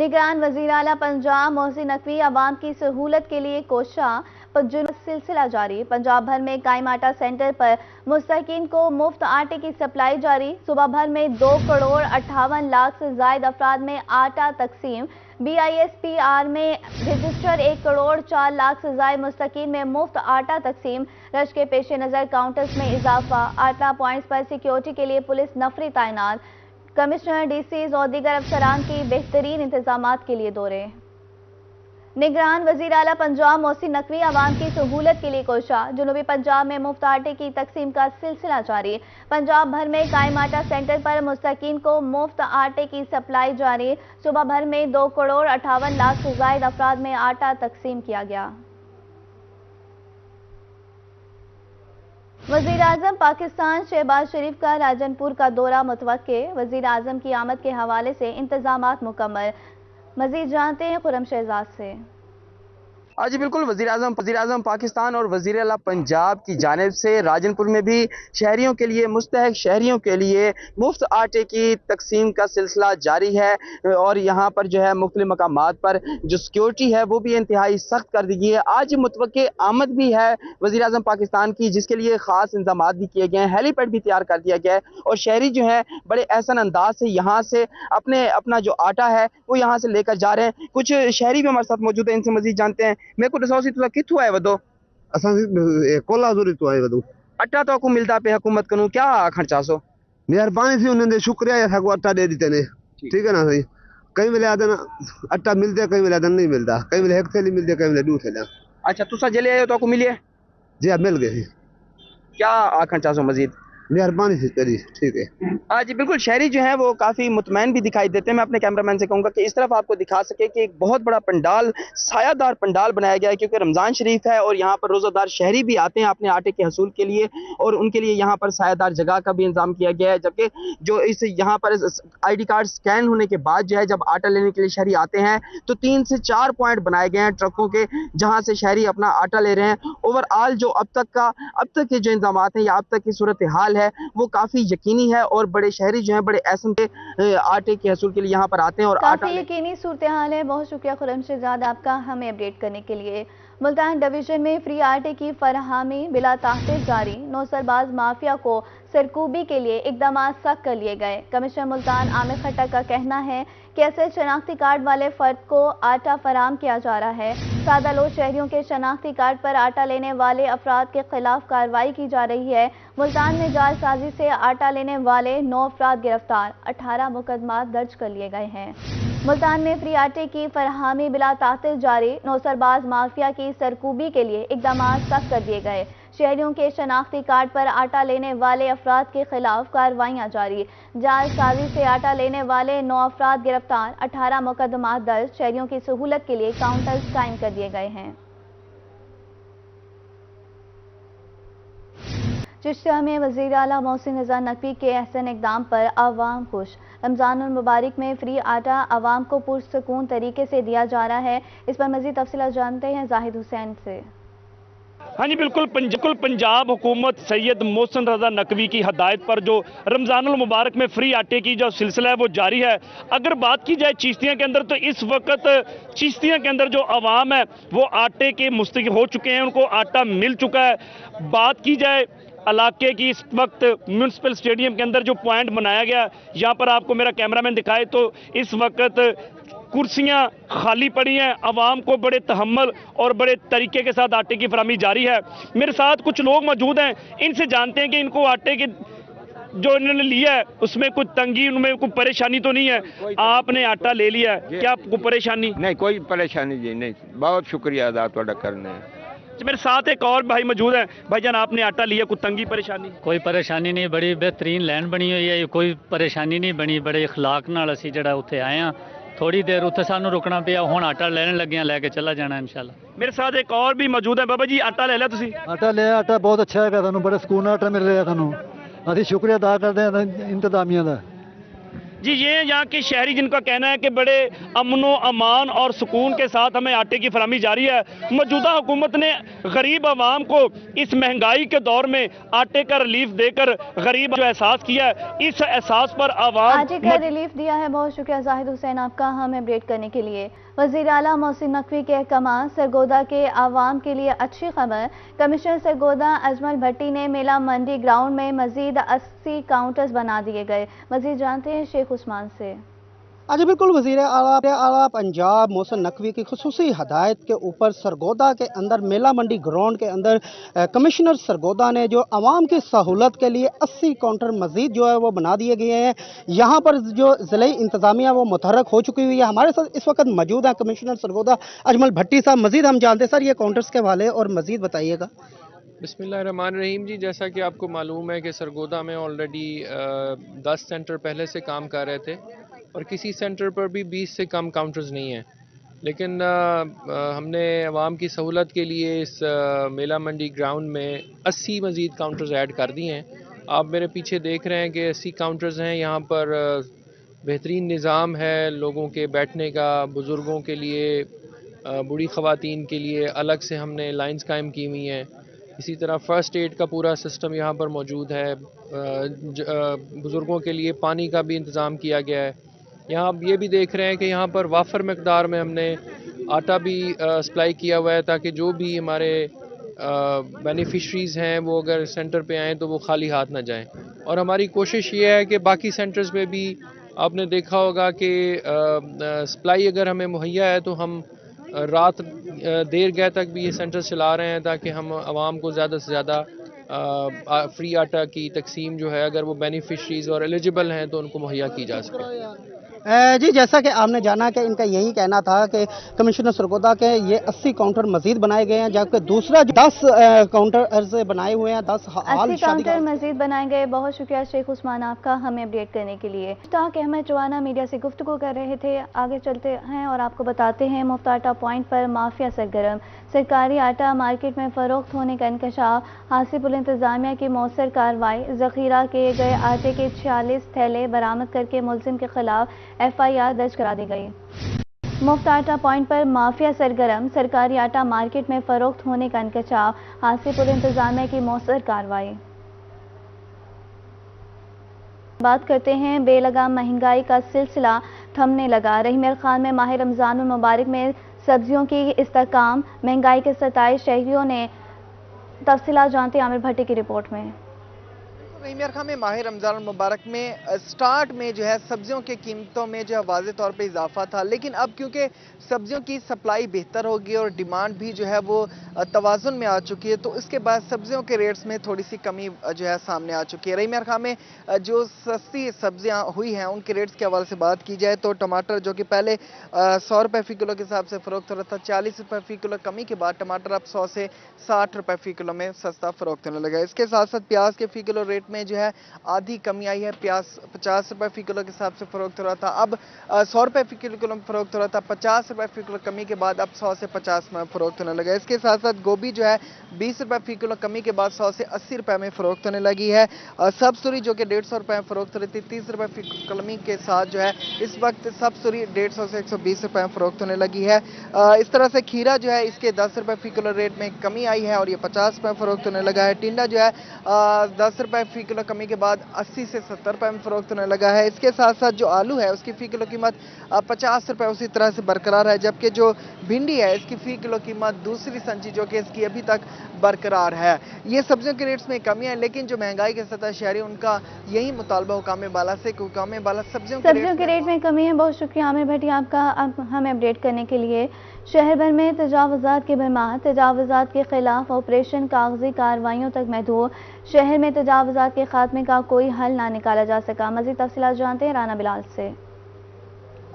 निगरान वज़ीर आला पंजाब मोहसिन नकवी आवाम की सहूलत के लिए कोशिश सिलसिला जारी। पंजाब भर में कायम आटा सेंटर पर मुस्तकीन को मुफ्त आटे की सप्लाई जारी। सुबह भर में 2 करोड़ 58 लाख से जायद अफराद में आटा तकसीम। BISPR में रजिस्टर 1 करोड़ 4 लाख से जायद मुस्तकीन में मुफ्त आटा तकसीम। रश के पेश नज़र काउंटर्स में इजाफा। आटा पॉइंट्स पर सिक्योरिटी के लिए पुलिस नफरी तैनात। कमिश्नर DCs और दीगर अफसरान की बेहतरीन इंतजामात के लिए दौरे। निगरान वज़ीर आला पंजाब मोहसिन नकवी आवाम की सहूलत के लिए कोशिश। जनूबी पंजाब में मुफ्त आटे की तकसीम का सिलसिला जारी। पंजाब भर में कायम आटा सेंटर पर मुस्तकीन को मुफ्त आटे की सप्लाई जारी। सुबह भर में 2 करोड़ 58 लाख से जायद अफराद में आटा तकसीम किया गया। वज़ीर आज़म पाकिस्तान शहबाज शरीफ का राजनपुर का दौरा मुतवक्के। वज़ीर आज़म की आमद के हवाले से इंतजामात मुकम्मल। मज़ीद जानते हैं खुर्रम शहजाद से। जी बिल्कुल, वज़ीर आज़म पाकिस्तान और वज़ीर आला पंजाब की जानिब से राजनपुर में भी शहरियों के लिए, मुस्तहक शहरियों के लिए मुफ्त आटे की तकसीम का सिलसिला जारी है। और यहाँ पर जो है मुख्तलिफ मकामात पर जो सिक्योरिटी है वो भी इंतहाई सख्त कर दी गई है। आज मुतवक्के आमद भी है वज़ीर आज़म पाकिस्तान की, जिसके लिए ख़ास इंतजाम भी किए गए हैं। हेलीपैड भी तैयार कर दिया गया है और शहरी जो है बड़े एहसन अंदाज से यहाँ से अपना जो आटा है वो यहाँ से लेकर जा रहे हैं। कुछ शहरी भी हमारे साथ मौजूद है, इनसे मज़ीद जानते हैं। मेरे को दसो सी तुसा किथों आए वदो? असां कोल्हापुर तो आए वदो। अट्टा तो को मिलता पे हुकूमत कनु क्या आखण चासो? मेहरबानी थी उन्हें शुक्रिया है को अट्टा दे देते ने। ठीक है ना सही। कई मिले आदन अट्टा मिलते, कई मिले आदन नहीं मिलता। कई मिले एक थैली मिलते, कई मिले 2 थैलियां। अच्छा, तुसा जले आए तो को मिले? जी अब मिल गए। क्या आखण चासो मजीद? मेहरबानी से तेरी। ठीक है जी बिल्कुल, शहरी जो है वो काफ़ी मुतमैन भी दिखाई देते हैं। मैं अपने कैमरामैन से कहूँगा कि इस तरफ आपको दिखा सके कि एक बहुत बड़ा पंडाल, सायादार पंडाल बनाया गया है, क्योंकि रमज़ान शरीफ है और यहाँ पर रोज़ादार शहरी भी आते हैं अपने आटे के हसूल के लिए, और उनके लिए यहाँ पर सायादार जगह का भी इंतजाम किया गया है। जबकि जो इस यहाँ पर ID कार्ड स्कैन होने के बाद जो है जब आटा लेने के लिए शहरी आते हैं तो 3 से 4 पॉइंट बनाए गए हैं ट्रकों के, जहाँ से शहरी अपना आटा ले रहे हैं। ओवरऑल जो अब तक के जो इंतजाम हैं या अब तक की सूरत हाल है वो काफ़ी यकीनी है, और बड़े शहरी जो हैं बड़े एहसन के आटे के हसूल के लिए यहाँ पर आते हैं और काफ़ी यकीनी सूरत हाल है। बहुत शुक्रिया खुर्रम शहजाद आपका हमें अपडेट करने के लिए। मुल्तान डिवीजन में फ्री आटे की फराहमी बिला ताख़ीर जारी। नौसरबाज माफिया को सरकूबी के लिए इकदाम सख्त कर लिए गए। कमिश्नर मुल्तान आमिर खट्टर का कहना है कि ऐसे शनाख्ती कार्ड वाले फर्द को आटा फराम किया जा रहा है। सादा लोग शहरियों के शनाख्ती कार्ड पर आटा लेने वाले अफराद के खिलाफ कार्रवाई की जा रही है। मुल्तान में जालसाजी से आटा लेने वाले 9 अफराद गिरफ्तार, 18 मुकदमा दर्ज कर लिए गए हैं। मुल्तान में फ्री आटे की फराहमी बिला ताख़ीर जारी। नौसरबाज माफिया की सरकूबी के लिए इकदाम सख्त कर दिए गए। शहरियों के शनाख्ती कार्ड पर आटा लेने वाले अफराद के खिलाफ कार्रवाइयाँ जारी। जालसाजी से आटा लेने वाले 9 अफराद गिरफ्तार, 18 मुकदमा दर्ज। शहरियों की सहूलत के लिए काउंटर्स कायम कर दिए गए हैं। चिश्तिया में वज़ीर आला मोहसिन नकवी के अहसन इक़दाम पर आवाम खुश। रमज़ानुल मुबारक में फ्री आटा आवाम को पुरसकून तरीके से दिया जा रहा है। इस पर मज़ीद तफसीलात जानते हैं जाहिद हुसैन से। हाँ जी बिल्कुल, पंजाब हुकूमत सैयद मोहसिन रज़ा नकवी की हदायत पर जो रमज़ानुल मुबारक में फ्री आटे की जो सिलसिला है वो जारी है। अगर बात की जाए चिश्तिया के अंदर तो इस वक्त चिश्तिया के अंदर जो आवाम है वो आटे के मुस्तकिल हो चुके हैं, उनको आटा मिल चुका है। बात की जाए इलाके की, इस वक्त म्यूनसिपल स्टेडियम के अंदर जो पॉइंट बनाया गया, यहाँ पर आपको मेरा कैमरामैन दिखाए तो इस वक्त कुर्सियां खाली पड़ी हैं। आवाम को बड़े तहम्मुल और बड़े तरीके के साथ आटे की फराहमी जारी है। मेरे साथ कुछ लोग मौजूद हैं, इनसे जानते हैं कि इनको आटे के जो इन्होंने लिया है उसमें कुछ तंगी, उनमें कोई परेशानी तो नहीं है? आपने आटा ले लिया है, क्या आपको परेशानी? नहीं, कोई परेशानी जी नहीं। बहुत शुक्रिया अदा ਤੁਹਾਡਾ करना है। मेरे साथ एक और भाई मौजूद हैं। भाईजान आपने आटा लिया, कोई तंगी परेशानी? कोई परेशानी नहीं, बड़ी बेहतरीन लाइन बनी हुई है, कोई परेशानी नहीं बनी। बड़े इखलाक नाल असीं जिहड़ा उत्थे आए हैं, थोड़ी देर उत्थे सानू रुकना पिया, हुण आटा लेने लगे हैं, लैके चला जाना इंशाल्लाह। मेरे साथ एक और भी मौजूद है। बाबा जी आटा ले लिया तुसी? आटा लिया, आटा बहुत अच्छा है, बड़े सुकून आटा मिल रहा है। असीं शुक्रिया अदा करते हैं इंतजामिया का। जी ये यहाँ के शहरी जिनका कहना है कि बड़े अमनो अमान और सुकून के साथ हमें आटे की फरहमी जारी है। मौजूदा हुकूमत ने गरीब आवाम को इस महंगाई के दौर में आटे का रिलीफ देकर गरीब जो एहसास किया है, इस एहसास पर आवाम आटे का रिलीफ दिया है। बहुत शुक्रिया जाहिद हुसैन आपका हमें अपडेट करने के लिए। वज़ीर आला मोहसिन नकवी के अहकाम, सरगोदा के आवाम के लिए अच्छी खबर। कमिश्नर सरगोदा अजमल भट्टी ने मेला मंडी ग्राउंड में मजीद 80 काउंटर्स बना दिए गए। मजीद जानते हैं शेख उस्मान से। जी बिल्कुल, वज़ीर आला पंजाब मोहसिन नकवी की खुसूसी हदायत के ऊपर सरगोदा के अंदर मेला मंडी ग्राउंड के अंदर कमिश्नर सरगोदा ने जो आवाम की सहूलत के लिए 80 काउंटर मजीद जो है वो बना दिए गए हैं। यहाँ पर जो ज़िले इंतज़ामिया वो मुतहरक हो चुकी हुई है। हमारे साथ इस वक्त मौजूद है कमिश्नर सरगोदा अजमल भट्टी साहब। मजीद हम जानते हैं सर ये काउंटर्स के हवाले और मजीद बताइएगा। बिस्मिल्लाहिर्रहमानिर्रहीम जी, जैसा कि आपको मालूम है कि सरगोदा में ऑलरेडी 10 सेंटर पहले से काम कर रहे थे और किसी सेंटर पर भी 20 से कम काउंटर्स नहीं हैं, लेकिन हमने आवाम की सहूलत के लिए इस मेला मंडी ग्राउंड में 80 मज़ीद काउंटर्स ऐड कर दिए हैं। आप मेरे पीछे देख रहे हैं कि 80 काउंटर्स हैं। यहाँ पर बेहतरीन निज़ाम है लोगों के बैठने का, बुज़ुर्गों के लिए, बूढ़ी ख़वातीन के लिए अलग से हमने लाइंस कायम की हुई हैं। इसी तरह फ़र्स्ट एड का पूरा सिस्टम यहाँ पर मौजूद है। बुज़ुर्गों के लिए पानी का भी इंतज़ाम किया गया है। यहाँ आप ये भी देख रहे हैं कि यहाँ पर वाफर मकदार में हमने आटा भी सप्लाई किया हुआ है, ताकि जो भी हमारे बेनिफिशरीज़ हैं वो अगर सेंटर पे आएँ तो वो खाली हाथ ना जाएं। और हमारी कोशिश ये है कि बाकी सेंटर्स में भी आपने देखा होगा कि सप्लाई अगर हमें मुहैया है तो हम रात देर गए तक भी ये सेंटर चला रहे हैं, ताकि हम आवाम को ज़्यादा से ज़्यादा फ्री आटा की तकसीम जो है, अगर वो बेनिफिशरीज़ और एलिजिबल हैं तो उनको मुहैया की जा सके। जी जैसा कि आपने जाना कि इनका यही कहना था कि कमिश्नर सरगोदा के ये 80 काउंटर मजीद बनाए गए हैं, जबकि दूसरा 10 काउंटर बनाए हुए हैं। 10 काउंटर मजीद बनाए गए। बहुत शुक्रिया शेख उस्मान आपका हमें अपडेट करने के लिए। मुफ्ताक अहमद चवाना मीडिया से गुफ्तगू कर रहे थे। आगे चलते हैं और आपको बताते हैं मुफ्त आटा पॉइंट पर माफिया सरगर्म। सरकारी आटा मार्केट में फरोख्त होने का इंकशाफ, हासिपुल इंतजामिया की मौसर कार्रवाई। जखीरा किए गए आटे के 46 थैले बरामद करके मुलजिम के खिलाफ FIR दर्ज करा दी गई। मुफ्त आटा पॉइंट पर माफिया सरगर्म, सरकारी आटा मार्केट में फरोख्त होने का इंकशाफ, हासिपुल इंतजामिया की मौसर कार्रवाई। बात करते हैं बेलगाम महंगाई का सिलसिला थमने लगा। रहीम खान में माह रमजान मुबारक में सब्जियों की इस्तेकाम, महंगाई के 27 शहरियों ने। तफसीलात जानते हैं आमिर भट्टी की रिपोर्ट में। रहीम खान में माह रमज़ान मुबारक में स्टार्ट में जो है सब्जियों के कीमतों में जो है वाज़े तौर पे इजाफा था, लेकिन अब क्योंकि सब्जियों की सप्लाई बेहतर होगी और डिमांड भी जो है वो तवाज़ुन में आ चुकी है, तो इसके बाद सब्जियों के रेट्स में थोड़ी सी कमी जो है सामने आ चुकी है। रहीम खान में जो सस्ती सब्जियाँ हुई हैं उनके रेट्स के हवाले से बात की जाए तो टमाटर जो कि पहले 100 रुपये फ़ी किलो के हिसाब से फ़रोख्त हो रहा था, 40 रुपये फ़ी किलो कमी के बाद टमाटर अब 100 से 60 रुपये फ़ी किलो में सस्ता फ़रोख्त होने लगा। इसके साथ साथ प्याज के फ़ी किलो रेट में जो है आधी कमी आई है। प्याज 50 रुपये फ़ी किलो के हिसाब से फ़रोख्त हो रहा था, अब 100 रुपये फ़ी किलो में फ़रोख्त हो रहा था, 50 रुपये फ़ी किलो कमी के बाद अब 100 से 50 में फ़रोख्त होने लगा। इसके साथ साथ गोभी जो है 20 रुपये फ़ी किलो कमी के बाद 100 से 80 रुपये में फ़रोख्त होने लगी है। सब सुरी जो कि 150 रुपये में फ़रोख्त हो रही थी, 30 रुपये फ़ी कमी के साथ जो है इस वक्त सब सुरी 150 से 120 रुपये में फ़रोख्त होने लगी है। इस तरह से खीरा जो है इसके 10 रुपये फ़ी किलो रेट में कमी आई है और ये 50 रुपये फ़रोख्त होने लगा है। टिंडा जो है 10 रुपये फ़ी किलो कमी के बाद 80 से 70 रुपये में फ़रोख्त होने लगा है। इसके साथ साथ जो आलू है उसकी फ़ी किलो कीमत 50 रुपये उसी तरह से बरकरार है, जबकि जो भिंडी है इसकी फ़ी किलो कीमत दूसरी संची जो कि इसकी अभी तक बरकरार है। ये सब्जियों के रेट्स में कमी है, लेकिन जो महंगाई के सतह शहरी उनका यही मुतालबा हुकाम बाला से, हुकाम बाला सब्जियों के रेट में कमी है। बहुत शुक्रिया आमिर भट्टी आपका हमें अपडेट करने के लिए। शहर भर में तजावुज़ात की भरमार, तजावुज़ात के खिलाफ ऑपरेशन कागजी कार्रवाइयों तक महदूद। शहर में तजावुज़ात के खात्मे का कोई हल ना निकाला जा सका। मज़ीद तफसीलात जानते हैं राना बिलाल से।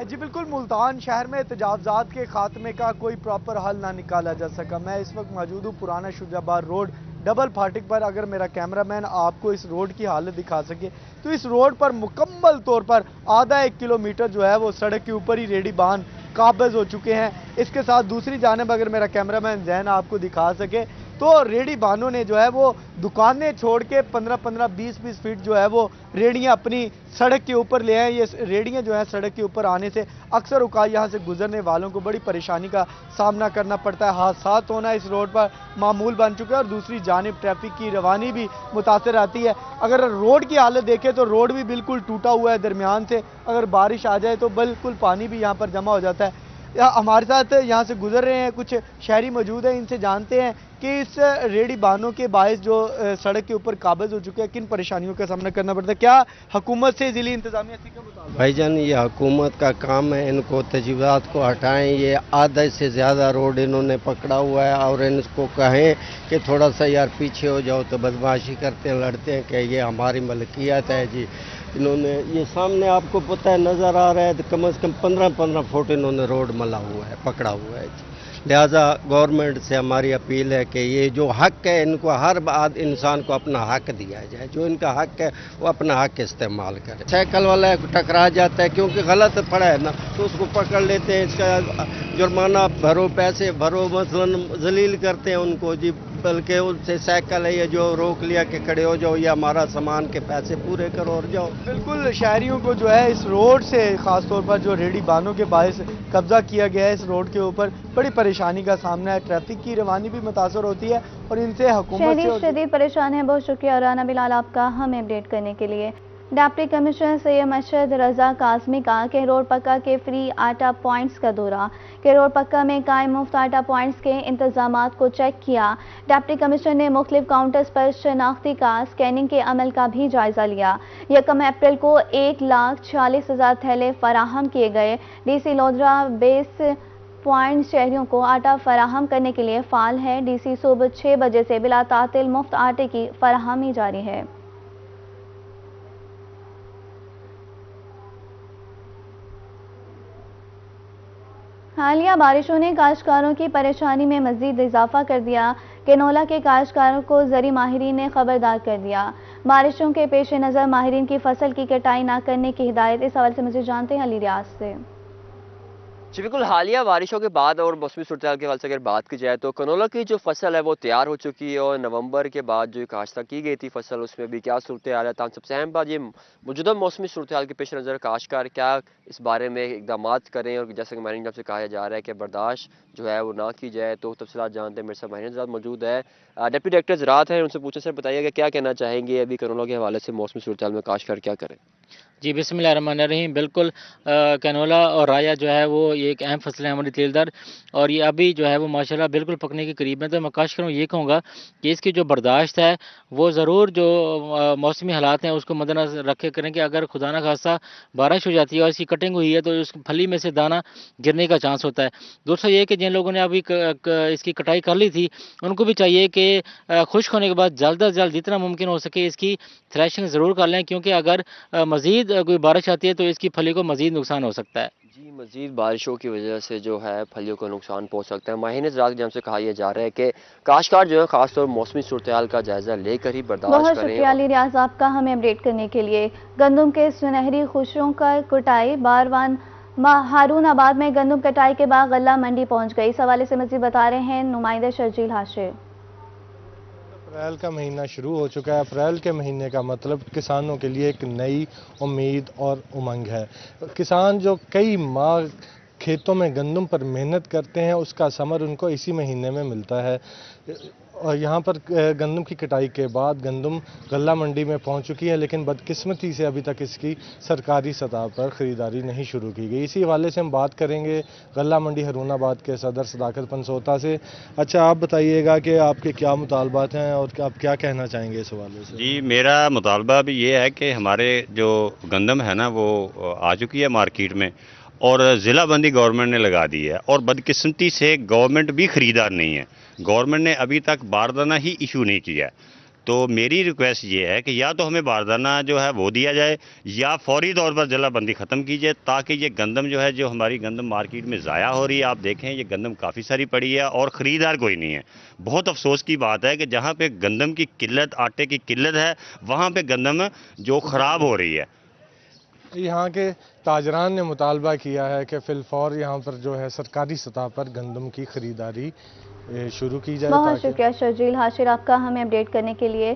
जी बिल्कुल, मुल्तान शहर में तजावुज़ात के खात्मे का कोई प्रॉपर हल ना निकाला जा सका। मैं इस वक्त मौजूद हूँ पुराना शुजाबाद रोड डबल फाटक पर। अगर मेरा कैमरामैन आपको इस रोड की हालत दिखा सके तो इस रोड पर मुकम्मल तौर पर आधा 1 किलोमीटर जो है वो सड़क के ऊपर ही रेडी बाहन काबिज हो चुके हैं। इसके साथ दूसरी जानिब अगर मेरा कैमरामैन जैन आपको दिखा सके तो रेडी बानों ने जो है वो दुकानें छोड़ के 15-15, 20-20 फीट जो है वो रेडियां अपनी सड़क के ऊपर ले आए। ये रेडियां जो है सड़क के ऊपर आने से अक्सर औकात यहाँ से गुजरने वालों को बड़ी परेशानी का सामना करना पड़ता है। हादसात होना इस रोड पर मामूल बन चुका है और दूसरी जानिब ट्रैफिक की रवानी भी मुतासर आती है। अगर रोड की हालत देखें तो रोड भी बिल्कुल टूटा हुआ है दरमियान से, अगर बारिश आ जाए तो बिल्कुल पानी भी यहाँ पर जमा हो जाता है। हमारे साथ यहाँ से गुजर रहे हैं कुछ शहरी मौजूद हैं, इनसे जानते हैं कि इस रेडी बानों के बायस जो सड़क के ऊपर काबिज हो चुके हैं किन परेशानियों का सामना करना पड़ता है। क्या हुकूमत से जिली इंतजामिया से क्या मुताबिक? भाईजान ये हुकूमत का काम है, इनको तजीबात को हटाएं। ये आधे से ज़्यादा रोड इन्होंने पकड़ा हुआ है और इनको कहें कि थोड़ा सा यार पीछे हो जाओ, तो बदमाशी करते हैं, लड़ते हैं कि ये हमारी मलकियत है जी। इन्होंने ये सामने आपको पता है नज़र आ रहा है, तो कम से कम 15-15 फुट इन्होंने रोड मला हुआ है, पकड़ा हुआ है जी। लिहाजा गवर्नमेंट से हमारी अपील है कि ये जो हक है इनको हर बात इंसान को अपना हक दिया जाए, जो इनका हक है वो अपना हक इस्तेमाल करे। साइकिल वाला टकरा जाता है क्योंकि गलत पड़ा है ना, तो उसको पकड़ लेते हैं, इसका जुर्माना भरो, पैसे भरो, मसलन जलील करते हैं उनको जी। बल्कि उनसे साइकिल है ये जो रोक लिया कि खड़े हो जाओ, ये हमारा सामान के पैसे पूरे करो और जाओ। बिल्कुल शहरियों को जो है इस रोड से खासतौर पर जो रेडी बानों के बायस कब्जा किया गया है इस रोड के ऊपर बड़ी परेशानी का सामना है। ट्रैफिक की रवानी भी मुतासर होती है और इनसे हुकूमत से शदीद परेशान है। बहुत शुक्रिया राना बिलाल आपका हमें अपडेट करने के लिए। डिप्टी कमिश्नर सैयद मशहद रजा कासमी का केरोड़ पक्का के फ्री आटा पॉइंट्स का दौरा। केरोड़ पक्का में कायम मुफ्त आटा पॉइंट्स के इंतजामात को चेक किया। डिप्टी कमिश्नर ने मुख्तलिफ काउंटर्स पर शनाख्ती का स्कैनिंग के अमल का भी जायजा लिया। 1 अप्रैल को 1,46,000 थैले फराहम किए गए। DC लोधरा बेस पॉइंट शहरियों को आटा फराहम करने के लिए फाल है। DC सुबह 6 बजे से बिला तातिल मुफ्त आटे की फराहमी जारी है। हालिया बारिशों ने काश्तकारों की परेशानी में मजीद इजाफा कर दिया। कैनोला के काश्तकारों को ज़री माहिरीन ने खबरदार कर दिया। बारिशों के पेश नज़र माहिरीन की फसल की कटाई न करने की हिदायत। इस हवाले से मुझे जानते हैं अली रियाज से। जी बिल्कुल, हालिया बारिशों के बाद और मौसमी सूरत के हवाले से अगर बात की जाए तो कैनोला की जो फसल है वो तैयार हो चुकी है और नवंबर के बाद जो काश्त की गई थी फसल उसमें भी क्या सूरत हाल है। सबसे अहम बात ये मौजूदा मौसमी सूरत हाल के पेश नज़र काश्तकार क्या इस बारे में इकदाम करें और जैसे कि माहिरीन से कहा जा रहा है कि बर्दाश्त जो है वो ना की जाए। तो तफसीलात जानते हैं, मेरे साथ माहिरीन साथ मौजूद है, डिप्टी डायरेक्टर ज़राअत हैं, उनसे पूछे सर बताइएगा क्या कहना चाहेंगे अभी कैनोला के हवाले से मौसमी सूरत हाल में काश्तकार क्या करें। जी बिस्मिल्लाहिर्रहमानिर्रहीम। बिल्कुल कैनोला और राया जो है वो ये एक अहम फसल है हमारी तेलदार और ये अभी जो है वो माशाल्लाह बिल्कुल पकने के करीब है। तो मैं काश्तकारों ये कहूँगा कि इसकी जो बर्दाश्त है वो ज़रूर जो मौसमी हालात हैं उसको मद्देनज़र रखे करें कि अगर खुदा न खास्ता बारिश हो जाती है और इसकी कटिंग हुई है तो उस फली में से दाना गिरने का चांस होता है। दूसरा ये कि जिन लोगों ने अभी इसकी कटाई कर ली थी उनको भी चाहिए कि खुश्क होने के बाद जल्द अज जल्द जितना मुमकिन हो सके इसकी थ्रेशिंग ज़रूर कर लें, क्योंकि अगर मज़ीद कोई बारिश आती है तो इसकी फली को मज़ीद नुकसान हो सकता है। जी, मज़ीद बारिशों की वजह से जो है फलियों को नुकसान पहुंच सकता है। माहिरीन ज़राअत की हमसे कहा यह जा रहा है कि काश्तकार जो है खासतौर मौसमी सूरत हाल का जायजा लेकर ही बर्दाश्त करें। बहुत शुक्रिया अली रियाज आपका हमें अपडेट करने के लिए। गंदम के सुनहरी खुशियों का कुटाई बारवान हारून-आबाद में गंदम कटाई के बाद गल्ला मंडी पहुंच गई। इस हवाले से मज़ीद बता रहे हैं नुमाइंदा शर्जील हाशिर। अप्रैल का महीना शुरू हो चुका है। अप्रैल के महीने का मतलब किसानों के लिए एक नई उम्मीद और उमंग है। किसान जो कई माह खेतों में गंदम पर मेहनत करते हैं उसका समर उनको इसी महीने में मिलता है। और यहाँ पर गंदम की कटाई के बाद गंदम गल्ला मंडी में पहुँच चुकी है, लेकिन बदकिस्मती से अभी तक इसकी सरकारी सतह पर ख़रीदारी नहीं शुरू की गई। इसी हवाले से हम बात करेंगे गल्ला मंडी हारून-आबाद के सदर सदाकत पंसोता से। अच्छा, आप बताइएगा कि आपके क्या मुतालबात हैं और आप क्या कहना चाहेंगे इस हवाले से। जी, मेरा मुतालबा भी ये है कि हमारे जो गंदम है ना वो आ चुकी है मार्केट में और ज़िला बंदी गवर्नमेंट ने लगा दी है और बदकिस्मती से गवर्नमेंट भी ख़रीदार नहीं है। गवर्नमेंट ने अभी तक बारदाना ही इशू नहीं किया। तो मेरी रिक्वेस्ट ये है कि या तो हमें बारदाना जो है वो दिया जाए या फौरी तौर पर ज़िला बंदी ख़त्म की जाए, ताकि ये गंदम जो है जो हमारी गंदम मार्केट में ज़ाया हो रही है। आप देखें ये गंदम काफ़ी सारी पड़ी है और ख़रीदार कोई नहीं है। बहुत अफसोस की बात है कि जहाँ पे गंदम की किल्लत, आटे की किल्लत है, वहाँ पे गंदम जो ख़राब हो रही है। यहाँ के ताजरान ने मुतालबा किया है कि फ़िलफ़ौर यहाँ पर जो है सरकारी सतह पर गंदम की ख़रीदारी शुरू की जाए। बहुत शुक्रिया शर्जील हाशिर आपका हमें अपडेट करने के लिए।